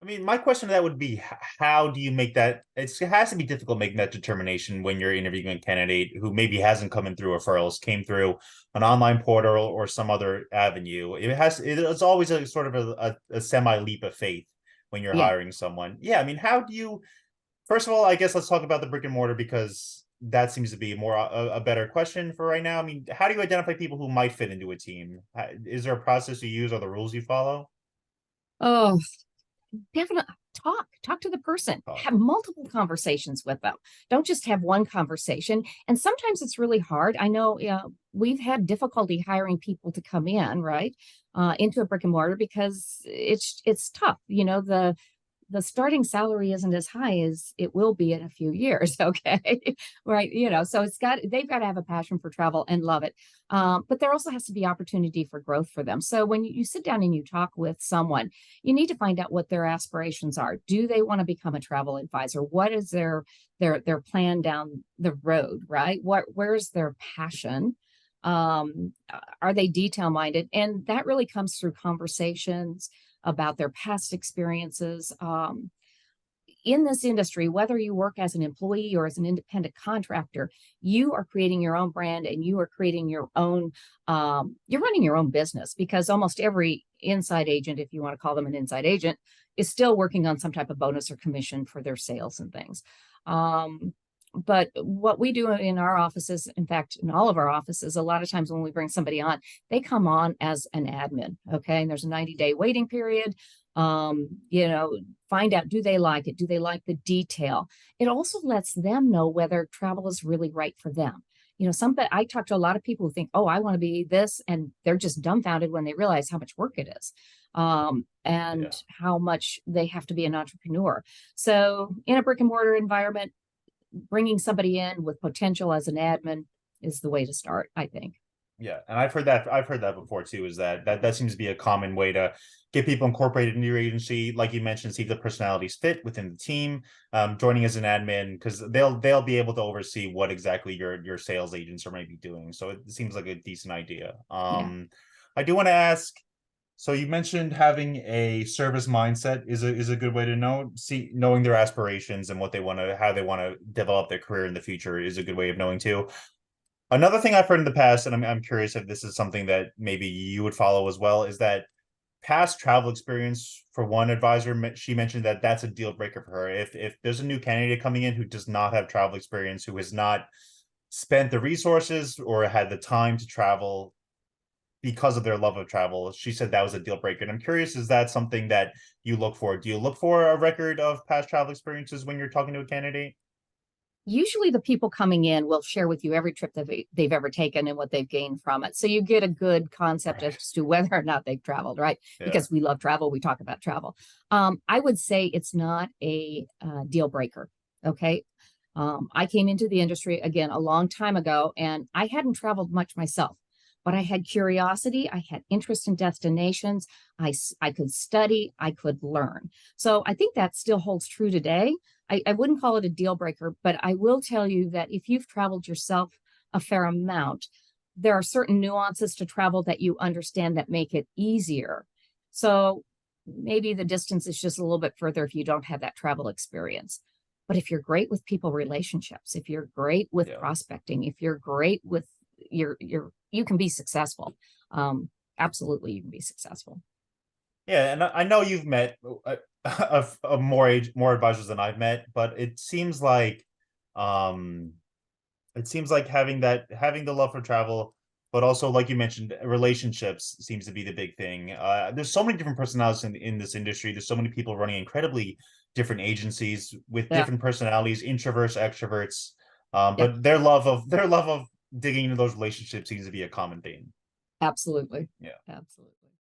I mean, my question to that would be, how do you make that? It has to be difficult making that determination when you're interviewing a candidate who maybe hasn't come in through referrals, came through an online portal or some other avenue. It's always a sort of a semi leap of faith when you're Yeah. hiring someone. Yeah, I mean, how do you? First of all, I guess let's talk about the brick and mortar because that seems to be a better question for right now. I mean, how do you identify people who might fit into a team? Is there a process you use or the rules you follow? Oh, definitely talk to the person. Oh, Have multiple conversations with them. Don't just have one conversation. And sometimes it's really hard. I know, we've had difficulty hiring people to come in, right, into a brick and mortar because it's tough. The starting salary isn't as high as it will be in a few years. Okay. Right. So they've got to have a passion for travel and love it. But there also has to be opportunity for growth for them. So when you sit down and you talk with someone, you need to find out what their aspirations are. Do they want to become a travel advisor? What is their plan down the road, right? Where's their passion? Are they detail minded? And that really comes through conversations about their past experiences. In this industry, whether you work as an employee or as an independent contractor, you are creating your own brand and you are creating your own, you're running your own business because almost every inside agent, if you want to call them an inside agent, is still working on some type of bonus or commission for their sales and things. But what we do in our offices, in fact, in all of our offices, a lot of times when we bring somebody on, they come on as an admin. Okay. And there's a 90-day waiting period. Find out, do they like it? Do they like the detail? It also lets them know whether travel is really right for them. I talk to a lot of people who think, oh, I want to be this, and they're just dumbfounded when they realize how much work it is, and yeah. how much they have to be an entrepreneur. So in a brick and mortar environment, bringing somebody in with potential as an admin is the way to start, I think. Yeah, and I've heard that before too. Is that seems to be a common way to get people incorporated into your agency, like you mentioned, see if the personalities fit within the team. Joining as an admin because they'll be able to oversee what exactly your sales agents are maybe doing. So it seems like a decent idea. Yeah. I do want to ask. So you mentioned having a service mindset is a good way to knowing their aspirations and what they want to how they want to develop their career in the future is a good way of knowing too. Another thing I've heard in the past, and I'm curious if this is something that maybe you would follow as well, is that past travel experience for one advisor. She mentioned that that's a deal breaker for her. If there's a new candidate coming in who does not have travel experience, who has not spent the resources or had the time to travel because of their love of travel, she said that was a deal breaker. And I'm curious, is that something that you look for? Do you look for a record of past travel experiences when you're talking to a candidate? Usually the people coming in will share with you every trip that they've ever taken and what they've gained from it. So you get a good concept Right. as to whether or not they've traveled, right? Yeah. Because we love travel, we talk about travel. I would say it's not a deal breaker. Okay. I came into the industry again a long time ago and I hadn't traveled much myself, but I had curiosity. I had interest in destinations. I could study, I could learn. So I think that still holds true today. I wouldn't call it a deal breaker, but I will tell you that if you've traveled yourself a fair amount, there are certain nuances to travel that you understand that make it easier. So maybe the distance is just a little bit further if you don't have that travel experience. But if you're great with people relationships, if you're great with Yeah. prospecting, if you're great with you can be successful. Absolutely, you can be successful. Yeah, and I know you've met more advisors than I've met, but um, it seems like having the love for travel, but also like you mentioned, relationships seems to be the big thing. There's so many different personalities in this industry. There's so many people running incredibly different agencies with Yeah, different personalities, introverts, extroverts. yeah, But their love of digging into those relationships seems to be a common theme. absolutely. Yeah. Absolutely.